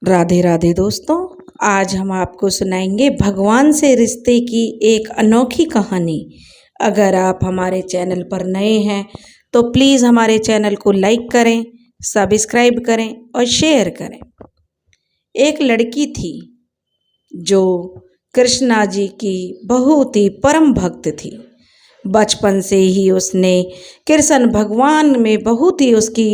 राधे राधे दोस्तों। आज हम आपको सुनाएंगे भगवान से रिश्ते की एक अनोखी कहानी। अगर आप हमारे चैनल पर नए हैं तो प्लीज़ हमारे चैनल को लाइक करें, सब्सक्राइब करें और शेयर करें। एक लड़की थी जो कृष्णा जी की बहुत ही परम भक्त थी। बचपन से ही उसने कृष्ण भगवान में बहुत ही उसकी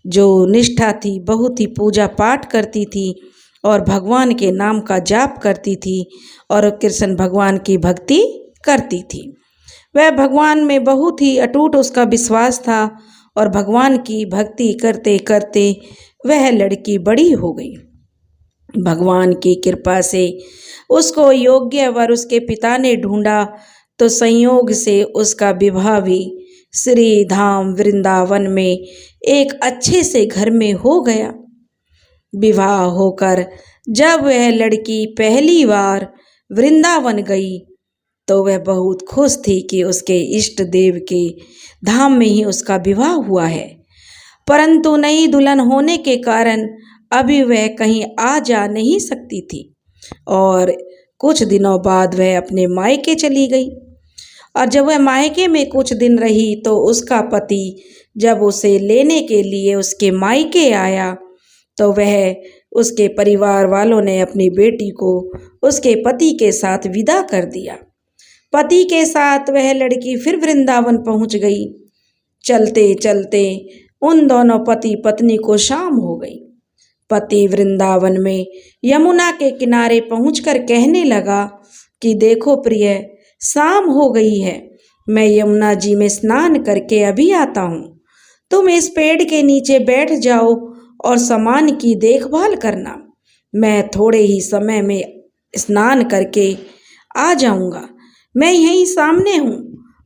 जो निष्ठा थी, बहुत ही पूजा पाठ करती थी और भगवान के नाम का जाप करती थी और कृष्ण भगवान की भक्ति करती थी। वह भगवान में बहुत ही अटूट उसका विश्वास था और भगवान की भक्ति करते करते वह लड़की बड़ी हो गई। भगवान की कृपा से उसको योग्य वर उसके पिता ने ढूंढा तो संयोग से उसका विवाह भी श्री धाम वृंदावन में एक अच्छे से घर में हो गया। विवाह होकर जब वह लड़की पहली बार वृंदावन गई तो वह बहुत खुश थी कि उसके इष्ट देव के धाम में ही उसका विवाह हुआ है। परंतु नई दुल्हन होने के कारण अभी वह कहीं आ जा नहीं सकती थी और कुछ दिनों बाद वह अपने मायके चली गई। और जब वह मायके में कुछ दिन रही तो उसका पति जब उसे लेने के लिए उसके मायके आया तो वह उसके परिवार वालों ने अपनी बेटी को उसके पति के साथ विदा कर दिया। पति के साथ वह लड़की फिर वृंदावन पहुंच गई। चलते चलते उन दोनों पति पत्नी को शाम हो गई। पति वृंदावन में यमुना के किनारे पहुंचकर कहने लगा कि देखो प्रिय, शाम हो गई है, मैं यमुना जी में स्नान करके अभी आता हूँ। तुम इस पेड़ के नीचे बैठ जाओ और सामान की देखभाल करना। मैं थोड़े ही समय में स्नान करके आ जाऊँगा। मैं यहीं सामने हूँ।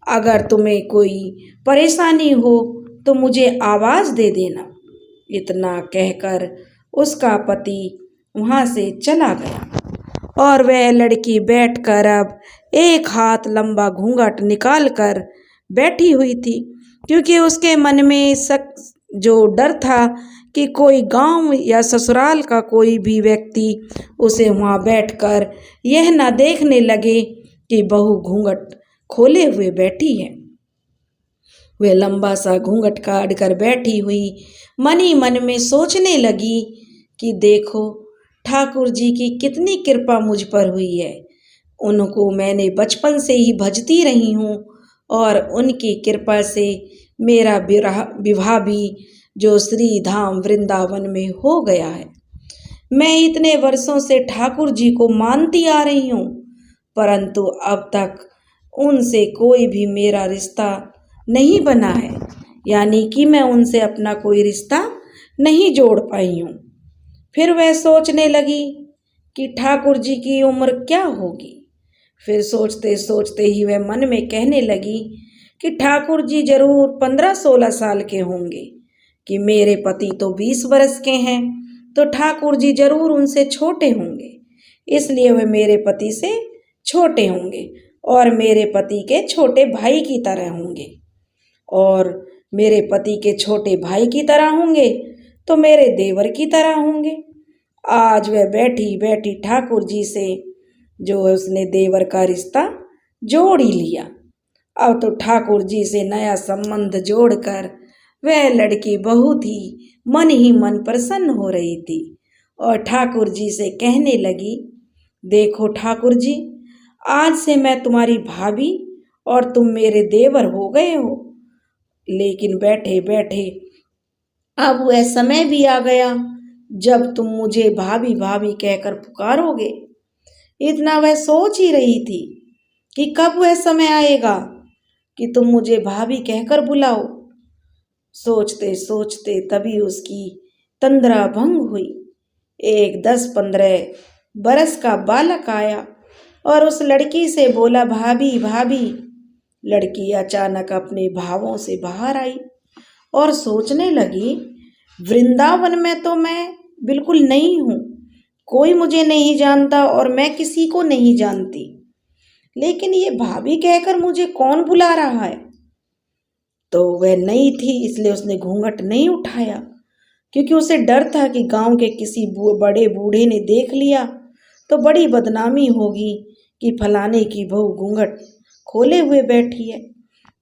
अगर तुम्हें कोई परेशानी हो तो मुझे आवाज़ दे देना। इतना कहकर उसका पति वहाँ से चला गया और वह लड़की बैठकर अब एक हाथ लंबा घूंघट निकाल कर बैठी हुई थी, क्योंकि उसके मन में जो डर था कि कोई गांव या ससुराल का कोई भी व्यक्ति उसे वहाँ बैठकर यह ना देखने लगे कि बहू घूंघट खोले हुए बैठी है। वह लंबा सा घूंघट काट कर बैठी हुई मन ही मन में सोचने लगी कि देखो ठाकुर जी की कितनी कृपा मुझ पर हुई है। उनको मैंने बचपन से ही भजती रही हूँ और उनकी कृपा से मेरा विवाह भी जो श्री धाम वृंदावन में हो गया है। मैं इतने वर्षों से ठाकुर जी को मानती आ रही हूँ, परंतु अब तक उनसे कोई भी मेरा रिश्ता नहीं बना है, यानी कि मैं उनसे अपना कोई रिश्ता नहीं जोड़ पाई हूँ। फिर वह सोचने लगी कि ठाकुर जी की उम्र क्या होगी। फिर सोचते सोचते ही वह मन में कहने लगी कि ठाकुर जी जरूर 15-16 साल के होंगे, कि मेरे पति तो 20 वर्ष के हैं, तो ठाकुर जी जरूर उनसे छोटे होंगे, इसलिए वह मेरे पति से छोटे होंगे और मेरे पति के छोटे भाई की तरह होंगे। और मेरे पति के छोटे भाई की तरह होंगे तो मेरे देवर की तरह होंगे। आज वह बैठी बैठी ठाकुर जी से जो उसने देवर का रिश्ता जोड़ ही लिया। अब तो ठाकुर जी से नया संबंध जोड़कर वह लड़की बहुत ही मन प्रसन्न हो रही थी और ठाकुर जी से कहने लगी, देखो ठाकुर जी, आज से मैं तुम्हारी भाभी और तुम मेरे देवर हो गए हो। लेकिन बैठे बैठे अब वह समय भी आ गया जब तुम मुझे भाभी भाभी कहकर पुकारोगे। इतना वह सोच ही रही थी कि कब वह समय आएगा कि तुम मुझे भाभी कहकर बुलाओ। सोचते सोचते तभी उसकी तंद्रा भंग हुई। एक 10-15 बरस का बालक आया और उस लड़की से बोला, भाभी भाभी। लड़की अचानक अपने भावों से बाहर आई और सोचने लगी, वृंदावन में तो मैं बिल्कुल नई हूँ, कोई मुझे नहीं जानता और मैं किसी को नहीं जानती, लेकिन ये भाभी कहकर मुझे कौन बुला रहा है। तो वह नई थी इसलिए उसने घूंघट नहीं उठाया। क्योंकि उसे डर था कि गांव के किसी बड़े बूढ़े ने देख लिया तो बड़ी बदनामी होगी कि फलाने की बहू घूंघट खोले हुए बैठी है।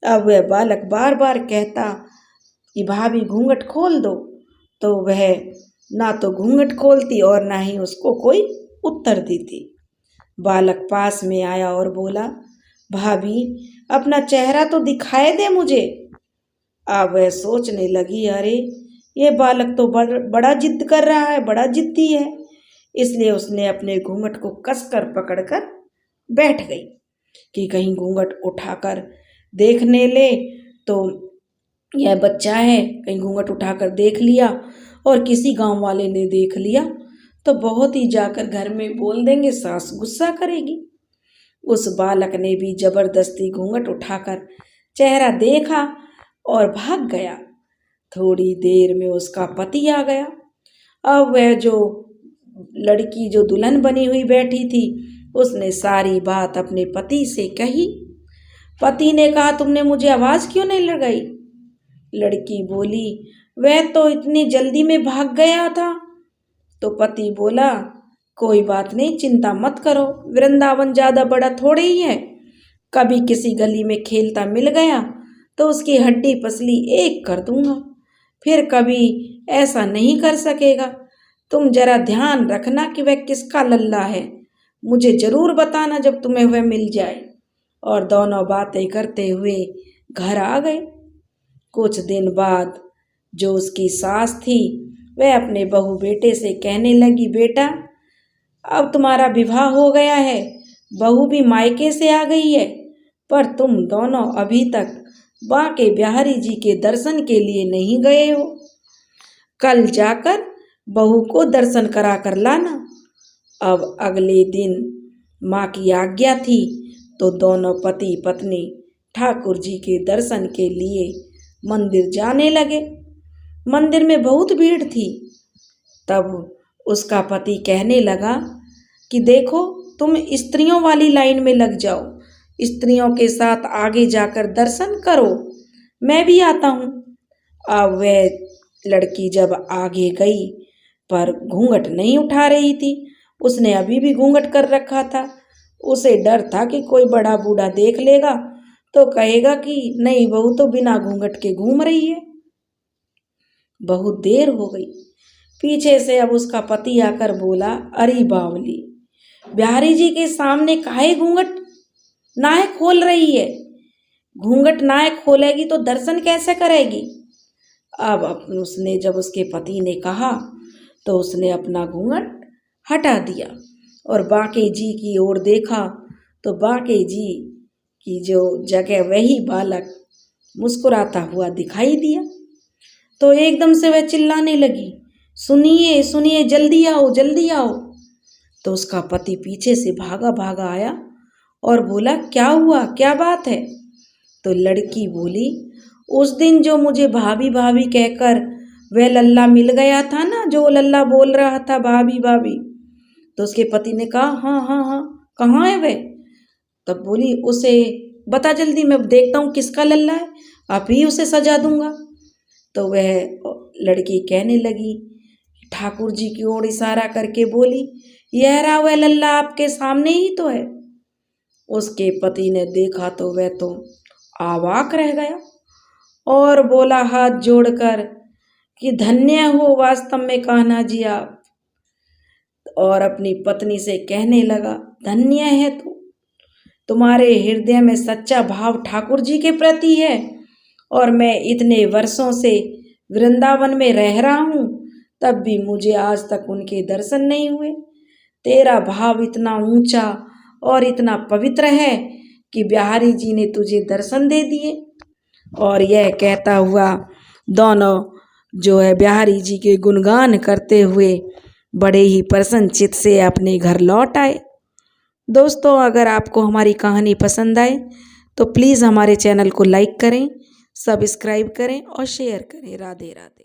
अब वह बालक बार बार कहता कि भाभी घूंघट खोल दो, तो वह ना तो घूंघट खोलती और ना ही उसको कोई उत्तर देती। बालक पास में आया और बोला, भाभी अपना चेहरा तो दिखाए दे मुझे। अब वह सोचने लगी, अरे ये बालक तो बड़ा जिद कर रहा है, बड़ा जिद्दी है। इसलिए उसने अपने घूंघट को कसकर पकड़कर बैठ गई कि कहीं घूंघट उठाकर देखने ले तो यह बच्चा है। कहीं घूंघट उठाकर देख लिया और किसी गांव वाले ने देख लिया तो बहुत ही जाकर घर में बोल देंगे, सास गुस्सा करेगी। उस बालक ने भी जबरदस्ती घूंघट उठाकर चेहरा देखा और भाग गया। थोड़ी देर में उसका पति आ गया। अब वह जो लड़की जो दुल्हन बनी हुई बैठी थी उसने सारी बात अपने पति से कही। पति ने कहा, तुमने मुझे आवाज़ क्यों नहीं लगाई? लड़की बोली, वह तो इतनी जल्दी में भाग गया था। तो पति बोला, कोई बात नहीं, चिंता मत करो, वृंदावन ज़्यादा बड़ा थोड़े ही है। कभी किसी गली में खेलता मिल गया तो उसकी हड्डी पसली एक कर दूंगा, फिर कभी ऐसा नहीं कर सकेगा। तुम जरा ध्यान रखना कि वह किसका लल्ला है, मुझे ज़रूर बताना जब तुम्हें वह मिल जाए। और दोनों बातें करते हुए घर आ गए। कुछ दिन बाद जो उसकी सास थी वह अपने बहू बेटे से कहने लगी, बेटा अब तुम्हारा विवाह हो गया है, बहू भी मायके से आ गई है, पर तुम दोनों अभी तक बांके बिहारी जी के दर्शन के लिए नहीं गए हो। कल जाकर बहू को दर्शन करा कर लाना। अब अगले दिन माँ की आज्ञा थी तो दोनों पति पत्नी ठाकुर जी के दर्शन के लिए मंदिर जाने लगे। मंदिर में बहुत भीड़ थी। तब उसका पति कहने लगा कि देखो, तुम स्त्रियों वाली लाइन में लग जाओ, स्त्रियों के साथ आगे जाकर दर्शन करो, मैं भी आता हूँ। अब वह लड़की जब आगे गई पर घूंघट नहीं उठा रही थी, उसने अभी भी घूंघट कर रखा था। उसे डर था कि कोई बड़ा बूढ़ा देख लेगा तो कहेगा कि नहीं, बहू तो बिना घूंघट के घूम रही है। बहुत देर हो गई। पीछे से अब उसका पति आकर बोला, अरे बावली, बिहारी जी के सामने काहे घूंघट नाय खोल रही है? घूंघट नाय खोलेगी तो दर्शन कैसे करेगी? अब उसने जब उसके पति ने कहा तो उसने अपना घूंघट हटा दिया और बांके जी की ओर देखा तो बांके जी की जो जगह वही बालक मुस्कुराता हुआ दिखाई दिया। तो एकदम से वह चिल्लाने लगी, सुनिए सुनिए, जल्दी आओ जल्दी आओ। तो उसका पति पीछे से भागा भागा आया और बोला, क्या हुआ, क्या बात है? तो लड़की बोली, उस दिन जो मुझे भाभी भाभी कहकर वह लल्ला मिल गया था ना, जो लल्ला बोल रहा था भाभी भाभी। तो उसके पति ने कहा, हाँ हाँ हाँ, कहाँ है वह? तब बोली, उसे बता जल्दी, मैं देखता हूँ किसका लल्ला है, आप ही उसे सजा दूंगा। तो वह लड़की कहने लगी, ठाकुर जी की ओर इशारा करके बोली, यह रहा वह लल्ला, आपके सामने ही तो है। उसके पति ने देखा तो वह तो अवाक रह गया और बोला हाथ जोड़कर कि धन्य हो वास्तव में कान्हा जी आप। और अपनी पत्नी से कहने लगा, धन्य है तू, तुम्हारे हृदय में सच्चा भाव ठाकुर जी के प्रति है और मैं इतने वर्षों से वृंदावन में रह रहा हूँ तब भी मुझे आज तक उनके दर्शन नहीं हुए। तेरा भाव इतना ऊंचा और इतना पवित्र है कि बिहारी जी ने तुझे दर्शन दे दिए। और यह कहता हुआ दोनों जो है बिहारी जी के गुणगान करते हुए बड़े ही प्रसन्न चित्त से अपने घर लौट आए। दोस्तों, अगर आपको हमारी कहानी पसंद आए तो प्लीज़ हमारे चैनल को लाइक करें, सब्सक्राइब करें और शेयर करें। राधे राधे।